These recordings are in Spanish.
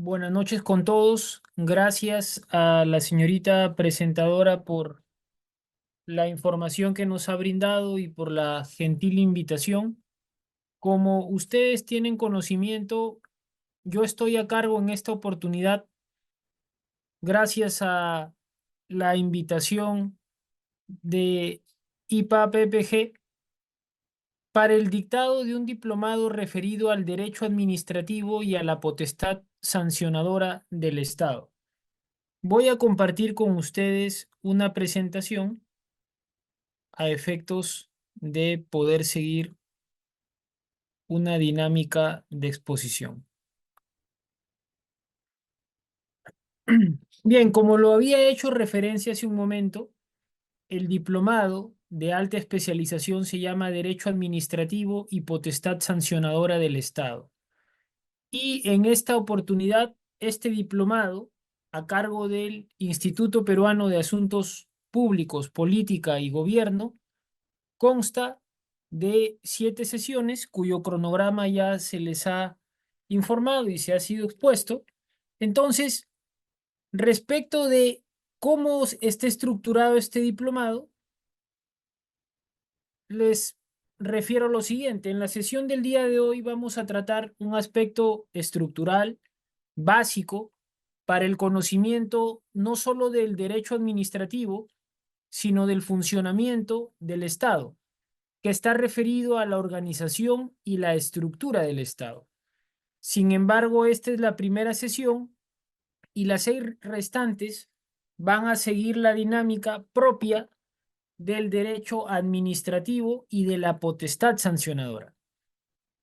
Buenas noches con todos. Gracias a la señorita presentadora por la información que nos ha brindado y por la gentil invitación. Como ustedes tienen conocimiento, yo estoy a cargo en esta oportunidad, gracias a la invitación de IPA-PPG, para el dictado de un diplomado referido al derecho administrativo y a la potestad sancionadora del Estado. Voy a compartir con ustedes una presentación a efectos de poder seguir una dinámica de exposición. Bien, como lo había hecho referencia hace un momento, el diplomado de alta especialización se llama Derecho Administrativo y Potestad Sancionadora del Estado. Y en esta oportunidad, este diplomado, a cargo del Instituto Peruano de Asuntos Públicos, Política y Gobierno, consta de 7 sesiones cuyo cronograma ya se les ha informado y se ha sido expuesto. Entonces, respecto de cómo está estructurado este diplomado, les refiero lo siguiente. En la sesión del día de hoy vamos a tratar un aspecto estructural básico para el conocimiento no solo del derecho administrativo, sino del funcionamiento del Estado, que está referido a la organización y la estructura del Estado. Sin embargo, esta es la primera sesión y las 6 restantes van a seguir la dinámica propia del derecho administrativo y de la potestad sancionadora.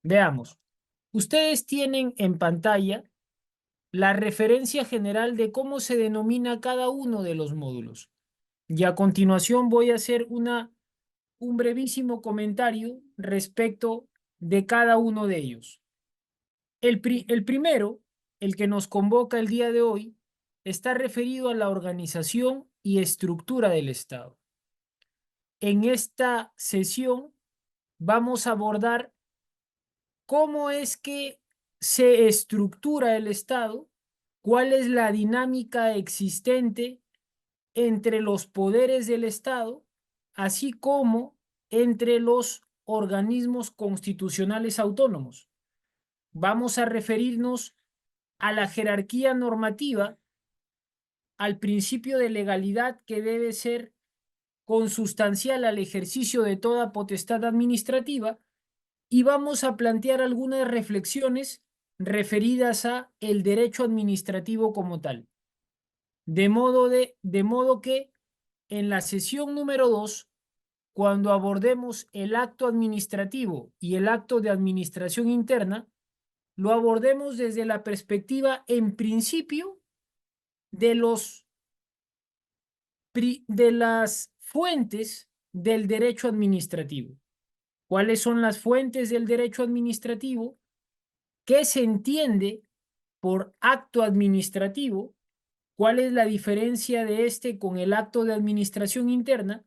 Veamos, ustedes tienen en pantalla la referencia general de cómo se denomina cada uno de los módulos. Y a continuación voy a hacer un brevísimo comentario respecto de cada uno de ellos. El primero, el que nos convoca el día de hoy, está referido a la organización y estructura del Estado. En esta sesión vamos a abordar cómo es que se estructura el Estado, cuál es la dinámica existente entre los poderes del Estado, así como entre los organismos constitucionales autónomos. Vamos a referirnos a la jerarquía normativa, al principio de legalidad que debe ser consustancial al ejercicio de toda potestad administrativa, y vamos a plantear algunas reflexiones referidas a el derecho administrativo como tal. De modo que en la sesión número 2, cuando abordemos el acto administrativo y el acto de administración interna, lo abordemos desde la perspectiva, en principio, de las fuentes del derecho administrativo. ¿Cuáles son las fuentes del derecho administrativo? ¿Qué se entiende por acto administrativo? ¿Cuál es la diferencia de este con el acto de administración interna?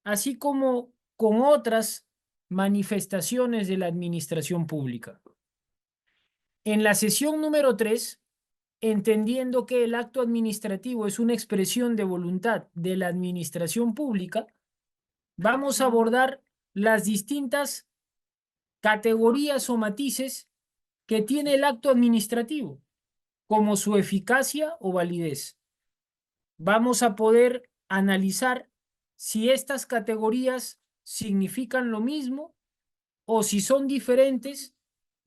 Así como con otras manifestaciones de la administración pública. En la sesión número 3, entendiendo que el acto administrativo es una expresión de voluntad de la administración pública, vamos a abordar las distintas categorías o matices que tiene el acto administrativo, como su eficacia o validez. Vamos a poder analizar si estas categorías significan lo mismo o si son diferentes,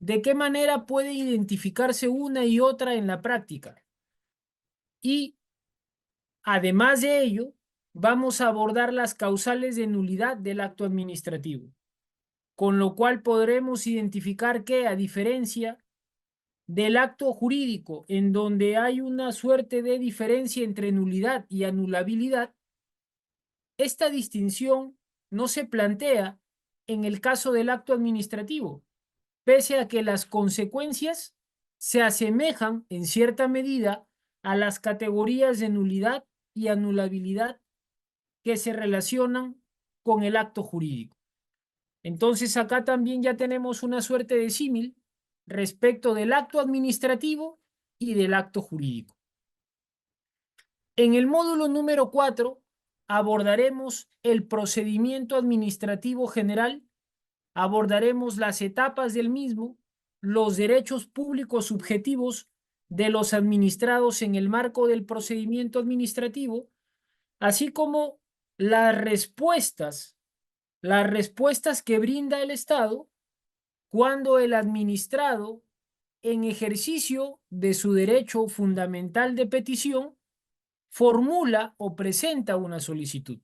de qué manera puede identificarse una y otra en la práctica. Y además de ello, vamos a abordar las causales de nulidad del acto administrativo, con lo cual podremos identificar que, a diferencia del acto jurídico, en donde hay una suerte de diferencia entre nulidad y anulabilidad, esta distinción no se plantea en el caso del acto administrativo, pese a que las consecuencias se asemejan en cierta medida a las categorías de nulidad y anulabilidad que se relacionan con el acto jurídico. Entonces acá también ya tenemos una suerte de símil respecto del acto administrativo y del acto jurídico. En el módulo número 4 abordaremos el procedimiento administrativo general, abordaremos las etapas del mismo, los derechos públicos subjetivos de los administrados en el marco del procedimiento administrativo, así como las respuestas que brinda el Estado cuando el administrado, en ejercicio de su derecho fundamental de petición, formula o presenta una solicitud.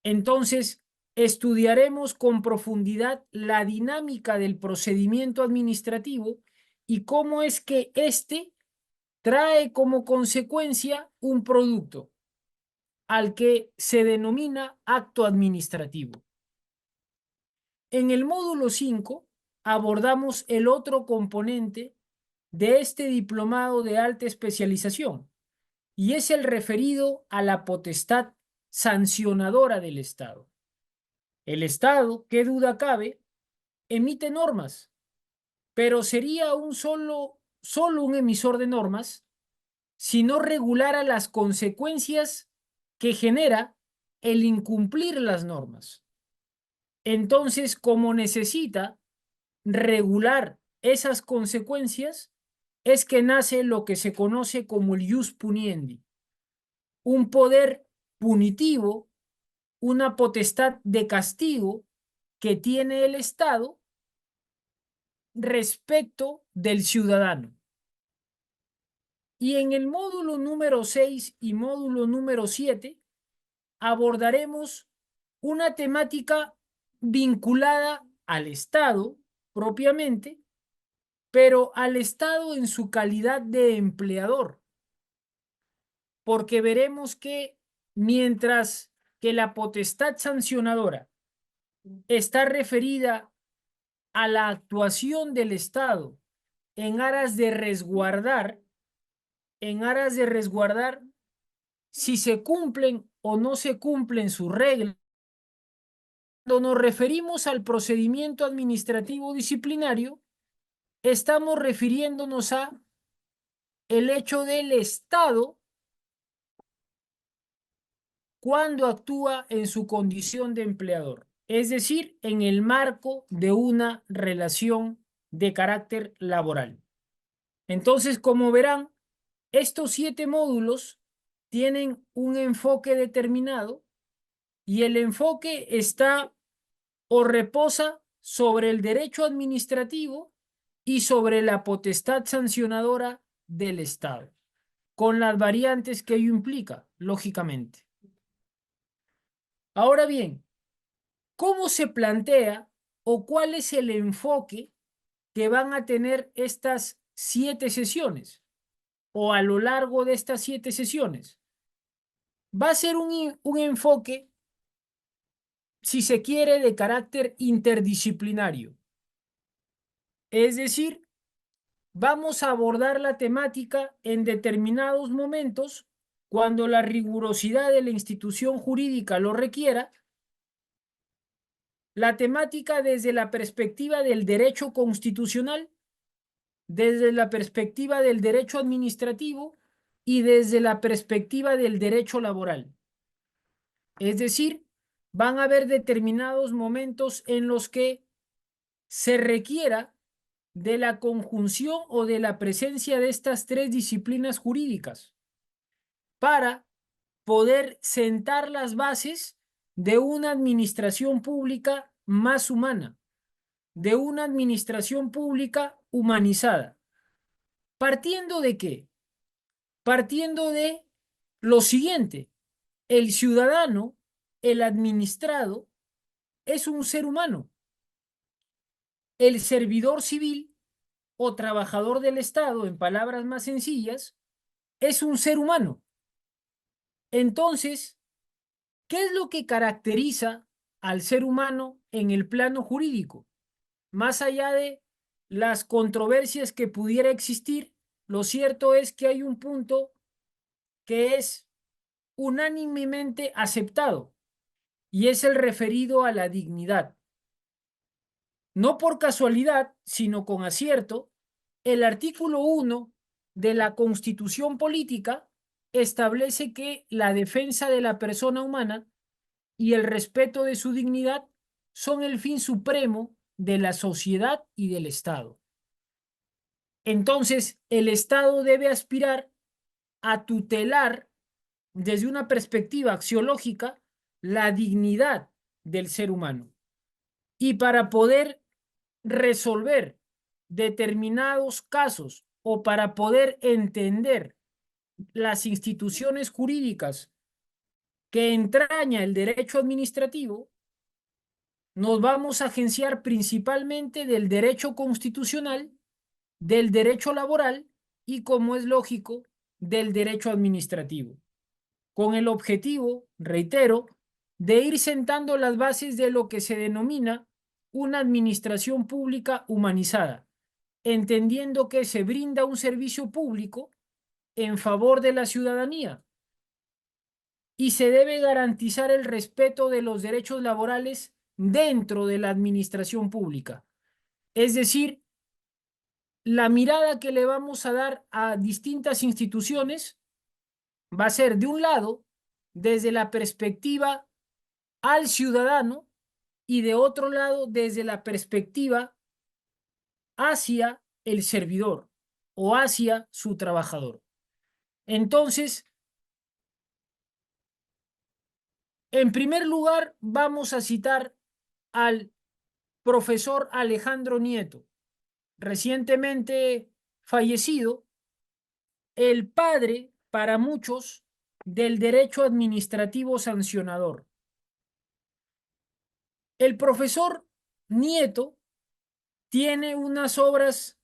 Entonces, estudiaremos con profundidad la dinámica del procedimiento administrativo y cómo es que éste trae como consecuencia un producto al que se denomina acto administrativo. En el módulo 5 abordamos el otro componente de este diplomado de alta especialización, y es el referido a la potestad sancionadora del Estado. El Estado, qué duda cabe, emite normas, pero sería solo un emisor de normas si no regulara las consecuencias que genera el incumplir las normas. Entonces, como necesita regular esas consecuencias, es que nace lo que se conoce como el ius puniendi, un poder punitivo, una potestad de castigo que tiene el Estado respecto del ciudadano. Y en el módulo número 6 y módulo número 7 abordaremos una temática vinculada al Estado propiamente, pero al Estado en su calidad de empleador, porque veremos que mientras que la potestad sancionadora está referida a la actuación del Estado en aras de resguardar, si se cumplen o no se cumplen sus reglas. Cuando nos referimos al procedimiento administrativo disciplinario, estamos refiriéndonos a el hecho del Estado cuando actúa en su condición de empleador, es decir, en el marco de una relación de carácter laboral. Entonces, como verán, estos 7 módulos tienen un enfoque determinado y el enfoque está o reposa sobre el derecho administrativo y sobre la potestad sancionadora del Estado, con las variantes que ello implica, lógicamente. Ahora bien, ¿cómo se plantea o cuál es el enfoque que van a tener estas 7 sesiones o a lo largo de estas 7 sesiones? Va a ser un enfoque, si se quiere, de carácter interdisciplinario. Es decir, vamos a abordar la temática en determinados momentos cuando la rigurosidad de la institución jurídica lo requiera, la temática desde la perspectiva del derecho constitucional, desde la perspectiva del derecho administrativo y desde la perspectiva del derecho laboral. Es decir, van a haber determinados momentos en los que se requiera de la conjunción o de la presencia de estas 3 disciplinas jurídicas para poder sentar las bases de una administración pública más humana, de una administración pública humanizada. ¿Partiendo de qué? Partiendo de lo siguiente: el ciudadano, el administrado, es un ser humano. El servidor civil o trabajador del Estado, en palabras más sencillas, es un ser humano. Entonces, ¿qué es lo que caracteriza al ser humano en el plano jurídico? Más allá de las controversias que pudiera existir, lo cierto es que hay un punto que es unánimemente aceptado y es el referido a la dignidad. No por casualidad, sino con acierto, El artículo 1 de la Constitución Política establece que la defensa de la persona humana y el respeto de su dignidad son el fin supremo de la sociedad y del Estado. Entonces, el Estado debe aspirar a tutelar desde una perspectiva axiológica la dignidad del ser humano. Y para poder resolver determinados casos o para poder entender las instituciones jurídicas que entraña el derecho administrativo, nos vamos a agenciar principalmente del derecho constitucional, del derecho laboral y, como es lógico, del derecho administrativo, con el objetivo, reitero, de ir sentando las bases de lo que se denomina una administración pública humanizada, entendiendo que se brinda un servicio público en favor de la ciudadanía y se debe garantizar el respeto de los derechos laborales dentro de la administración pública. Es decir, la mirada que le vamos a dar a distintas instituciones va a ser, de un lado, desde la perspectiva al ciudadano y de otro lado, desde la perspectiva hacia el servidor o hacia su trabajador. Entonces, en primer lugar, vamos a citar al profesor Alejandro Nieto, recientemente fallecido, el padre para muchos del derecho administrativo sancionador. El profesor Nieto tiene unas obras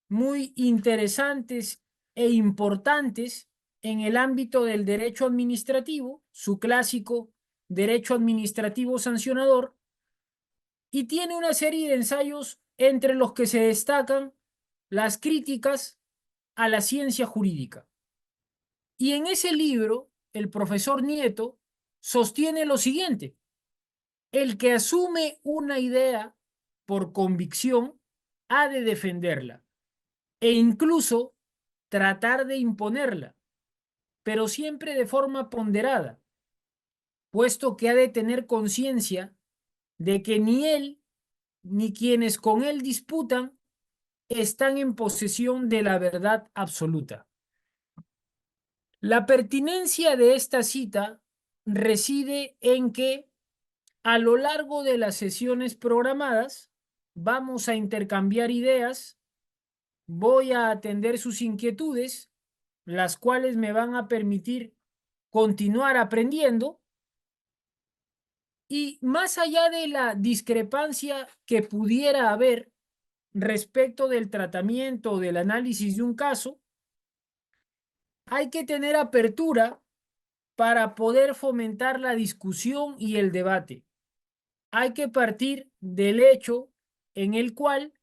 muy interesantes e importantes en el ámbito del derecho administrativo, su clásico Derecho Administrativo Sancionador, y tiene una serie de ensayos entre los que se destacan las críticas a la ciencia jurídica. Y en ese libro, el profesor Nieto sostiene lo siguiente: el que asume una idea por convicción ha de defenderla e incluso tratar de imponerla, pero siempre de forma ponderada, puesto que ha de tener conciencia de que ni él ni quienes con él disputan están en posesión de la verdad absoluta. La pertinencia de esta cita reside en que a lo largo de las sesiones programadas vamos a intercambiar ideas, voy a atender sus inquietudes, las cuales me van a permitir continuar aprendiendo, y más allá de la discrepancia que pudiera haber respecto del tratamiento o del análisis de un caso, hay que tener apertura para poder fomentar la discusión y el debate. Hay que partir del hecho en el cual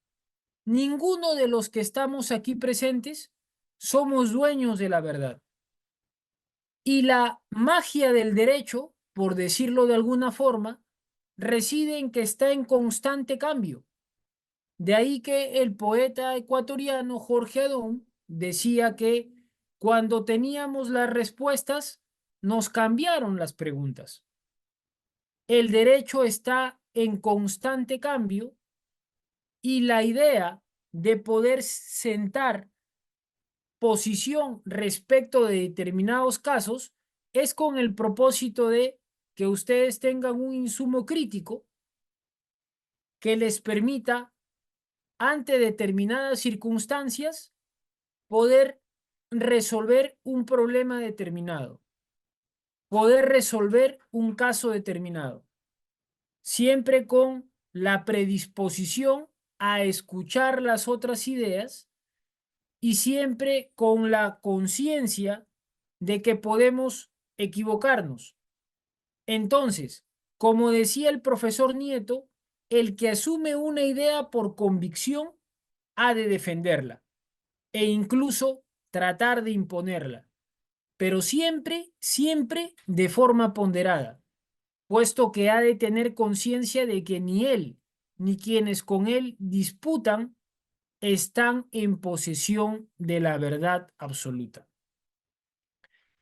ninguno de los que estamos aquí presentes somos dueños de la verdad. Y la magia del derecho, por decirlo de alguna forma, reside en que está en constante cambio. De ahí que el poeta ecuatoriano Jorge Adón decía que cuando teníamos las respuestas, nos cambiaron las preguntas. El derecho está en constante cambio y la idea de poder sentar posición respecto de determinados casos es con el propósito de que ustedes tengan un insumo crítico que les permita, ante determinadas circunstancias, poder resolver un problema determinado, poder resolver un caso determinado, siempre con la predisposición a escuchar las otras ideas y siempre con la conciencia de que podemos equivocarnos. Entonces, como decía el profesor Nieto, el que asume una idea por convicción ha de defenderla e incluso tratar de imponerla, pero siempre, siempre de forma ponderada, puesto que ha de tener conciencia de que ni él ni quienes con él disputan están en posesión de la verdad absoluta.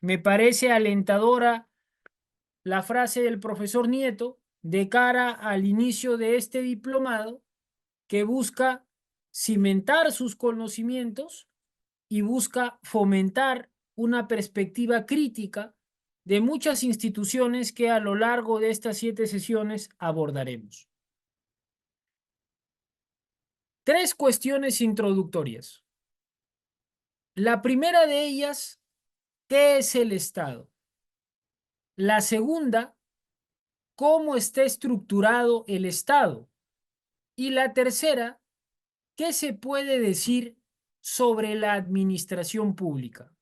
Me parece alentadora la frase del profesor Nieto de cara al inicio de este diplomado, que busca cimentar sus conocimientos y busca fomentar una perspectiva crítica de muchas instituciones que a lo largo de estas 7 sesiones abordaremos. 3 cuestiones introductorias. La primera de ellas, ¿qué es el Estado? La segunda, ¿cómo está estructurado el Estado? Y la tercera, ¿qué se puede decir sobre la administración pública?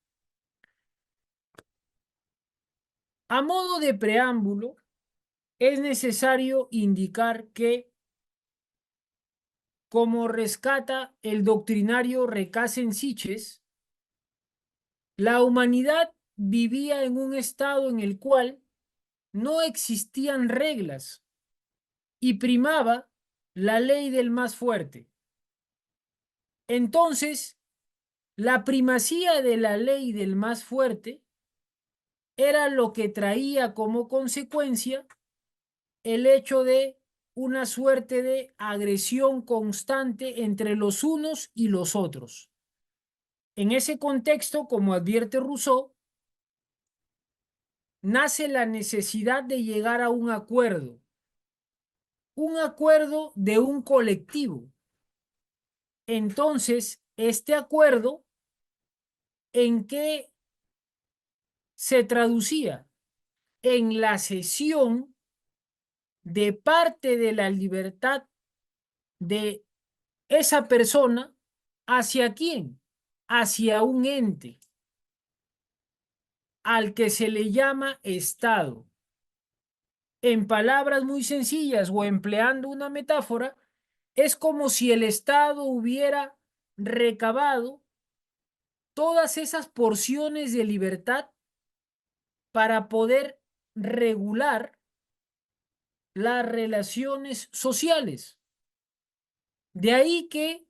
A modo de preámbulo, es necesario indicar que, como rescata el doctrinario Recasens-Siches, la humanidad vivía en un estado en el cual no existían reglas y primaba la ley del más fuerte. Entonces, la primacía de la ley del más fuerte era lo que traía como consecuencia el hecho de una suerte de agresión constante entre los unos y los otros. En ese contexto, como advierte Rousseau, nace la necesidad de llegar a un acuerdo de un colectivo. Entonces, este acuerdo, ¿en qué se traducía? En la cesión de parte de la libertad de esa persona. ¿Hacia quién? Hacia un ente al que se le llama Estado. En palabras muy sencillas o empleando una metáfora, es como si el Estado hubiera recabado todas esas porciones de libertad para poder regular las relaciones sociales. De ahí que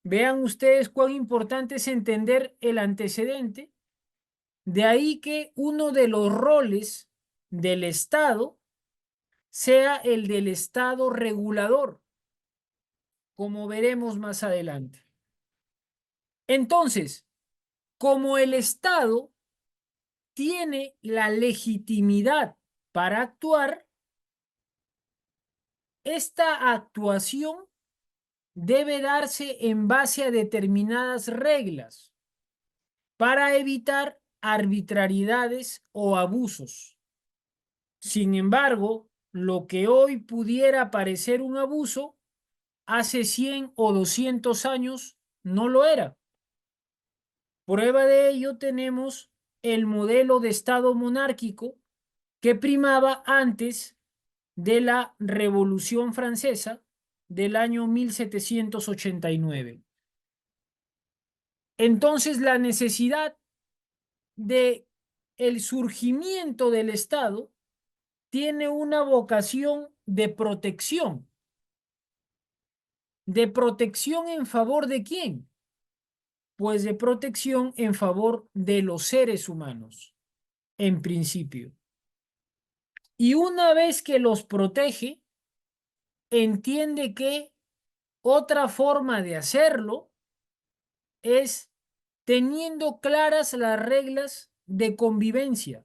vean ustedes cuán importante es entender el antecedente. De ahí que uno de los roles del Estado sea el del Estado regulador, como veremos más adelante. Entonces, como el Estado tiene la legitimidad para actuar, esta actuación debe darse en base a determinadas reglas para evitar arbitrariedades o abusos. Sin embargo, lo que hoy pudiera parecer un abuso, hace 100 o 200 años no lo era. Prueba de ello tenemos el modelo de Estado monárquico que primaba antes de la Revolución Francesa del año 1789. Entonces, la necesidad de el surgimiento del Estado tiene una vocación de protección. ¿De protección en favor de quién? Pues de protección en favor de los seres humanos, en principio. Y una vez que los protege, entiende que otra forma de hacerlo es teniendo claras las reglas de convivencia.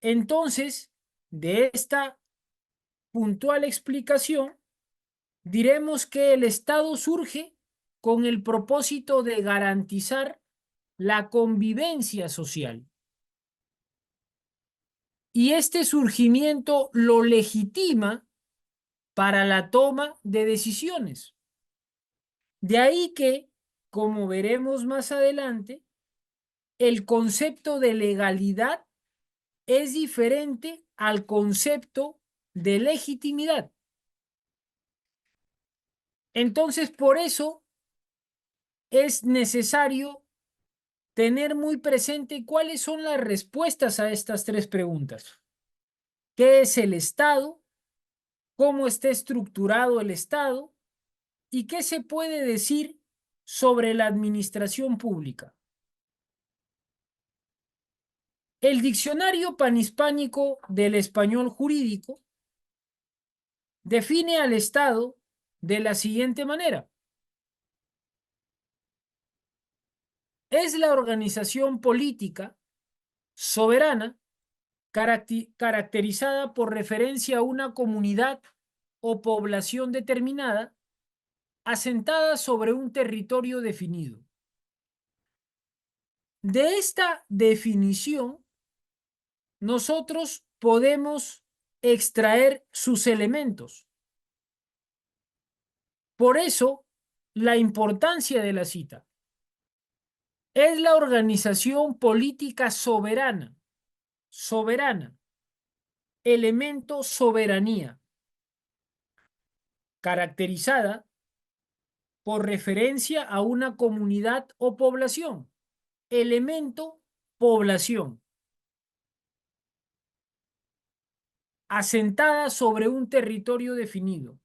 Entonces, de esta puntual explicación, diremos que el Estado surge con el propósito de garantizar la convivencia social. Y este surgimiento lo legitima para la toma de decisiones. De ahí que, como veremos más adelante, el concepto de legalidad es diferente al concepto de legitimidad. Entonces, por eso es necesario tener muy presente cuáles son las respuestas a estas 3 preguntas. ¿Qué es el Estado? ¿Cómo está estructurado el Estado? ¿Y qué se puede decir sobre la administración pública. El Diccionario Panhispánico del Español Jurídico define al Estado de la siguiente manera: es la organización política soberana caracterizada por referencia a una comunidad o población determinada asentada sobre un territorio definido. De esta definición, nosotros podemos extraer sus elementos. Por eso, la importancia de la cita. Es la organización política soberana, elemento soberanía, caracterizada por referencia a una comunidad o población, elemento población, asentada sobre un territorio definido,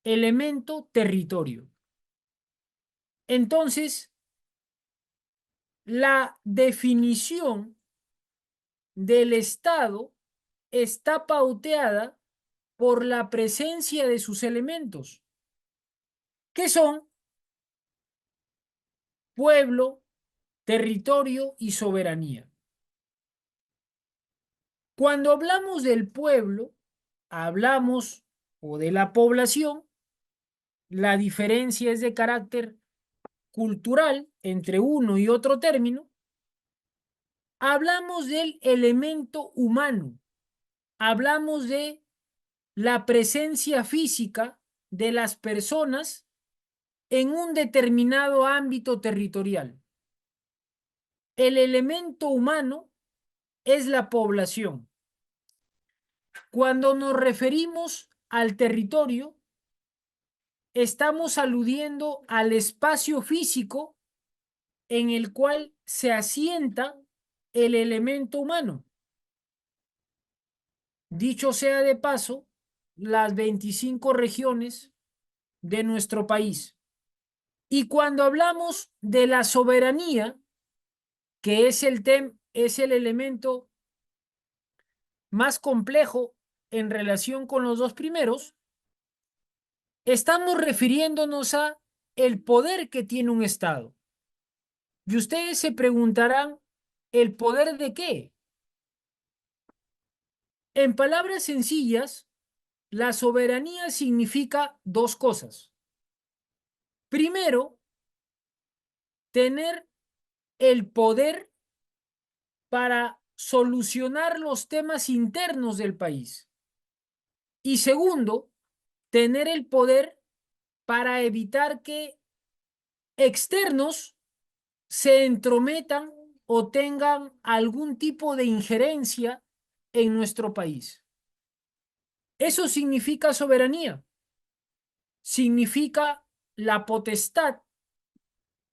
elemento territorio. Entonces, la definición del Estado está pauteada por la presencia de sus elementos, que son pueblo, territorio y soberanía. Cuando hablamos del pueblo, hablamos o de la población, la diferencia es de carácter cultural entre uno y otro término. Hablamos del elemento humano, hablamos de la presencia física de las personas en un determinado ámbito territorial. El elemento humano es la población. Cuando nos referimos al territorio, estamos aludiendo al espacio físico en el cual se asienta el elemento humano. Dicho sea de paso, las 25 regiones de nuestro país. Y cuando hablamos de la soberanía, que es es el elemento más complejo en relación con los dos primeros, estamos refiriéndonos a el poder que tiene un Estado. Y ustedes se preguntarán, ¿el poder de qué? En palabras sencillas, la soberanía significa dos cosas. Primero, tener el poder para solucionar los temas internos del país. Y segundo, tener el poder para evitar que externos se entrometan o tengan algún tipo de injerencia en nuestro país. Eso significa soberanía. Significa la potestad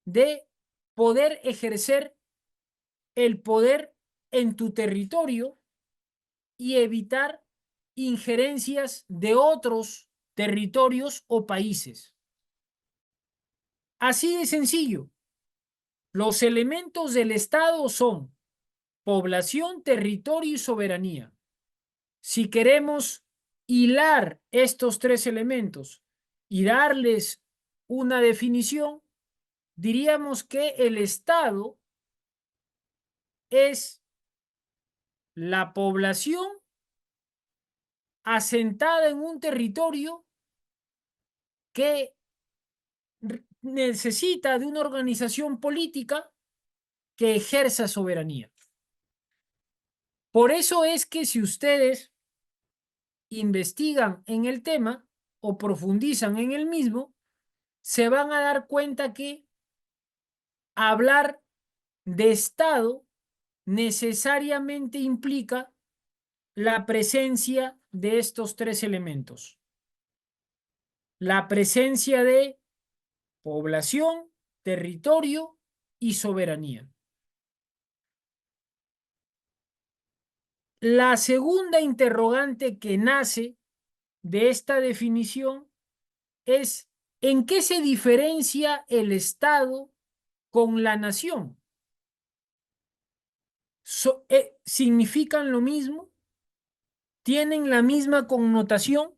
de poder ejercer el poder en tu territorio y evitar injerencias de otros territorios o países. Así de sencillo. Los elementos del Estado son población, territorio y soberanía. Si queremos hilar estos tres elementos y darles una definición, diríamos que el Estado es la población asentada en un territorio que necesita de una organización política que ejerza soberanía. Por eso es que si ustedes investigan en el tema o profundizan en el mismo, se van a dar cuenta que hablar de Estado necesariamente implica la presencia de estos tres elementos. La presencia de población, territorio y soberanía. La segunda interrogante que nace de esta definición es ¿En qué se diferencia el Estado con la nación? ¿Significan lo mismo? ¿Tienen la misma connotación?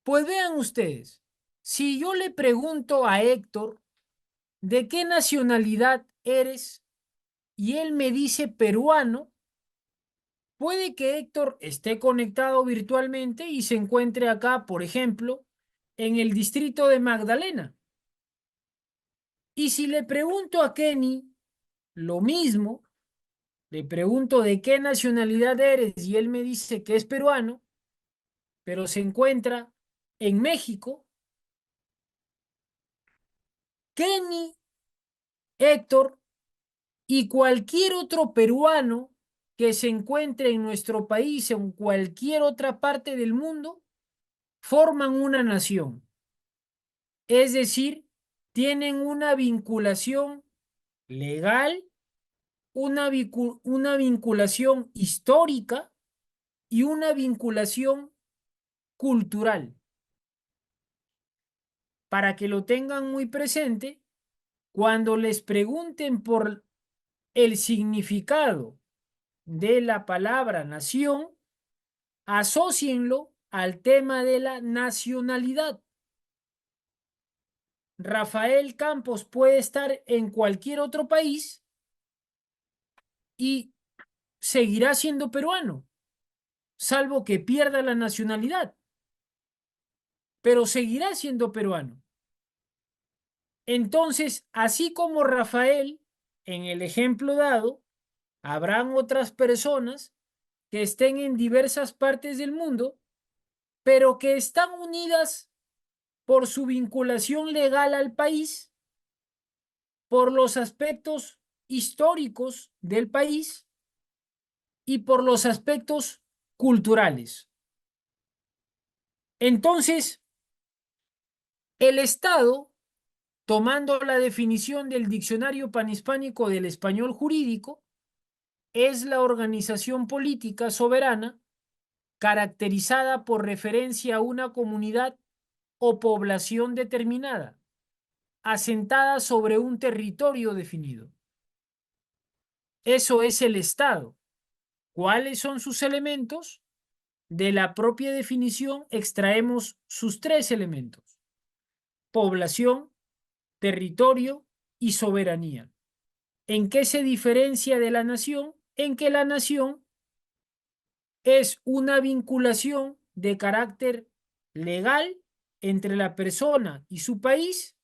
Pues vean ustedes, si yo le pregunto a Héctor, ¿de qué nacionalidad eres? Y él me dice peruano, puede que Héctor esté conectado virtualmente y se encuentre acá, por ejemplo, en el distrito de Magdalena. Y si le pregunto a Kenny lo mismo, le pregunto de qué nacionalidad eres y él me dice que es peruano, pero se encuentra en México, Kenny, Héctor y cualquier otro peruano que se encuentre en nuestro país o en cualquier otra parte del mundo forman una nación. Es decir, tienen una vinculación legal, una vinculación histórica y una vinculación cultural. Para que lo tengan muy presente, cuando les pregunten por el significado de la palabra nación, asócienlo al tema de la nacionalidad. Rafael Campos puede estar en cualquier otro país y seguirá siendo peruano, salvo que pierda la nacionalidad, pero seguirá siendo peruano. Entonces, así como Rafael, en el ejemplo dado, habrán otras personas que estén en diversas partes del mundo, pero que están unidas por su vinculación legal al país, por los aspectos históricos del país y por los aspectos culturales. Entonces, el Estado, tomando la definición del Diccionario Panhispánico del Español Jurídico, es la organización política soberana caracterizada por referencia a una comunidad o población determinada, asentada sobre un territorio definido. Eso es el Estado. ¿Cuáles son sus elementos? De la propia definición extraemos sus tres elementos: población, territorio y soberanía. ¿En qué se diferencia de la nación? En que la nación es una vinculación de carácter legal entre la persona y su país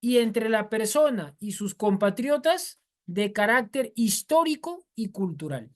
y entre la persona y sus compatriotas de carácter histórico y cultural.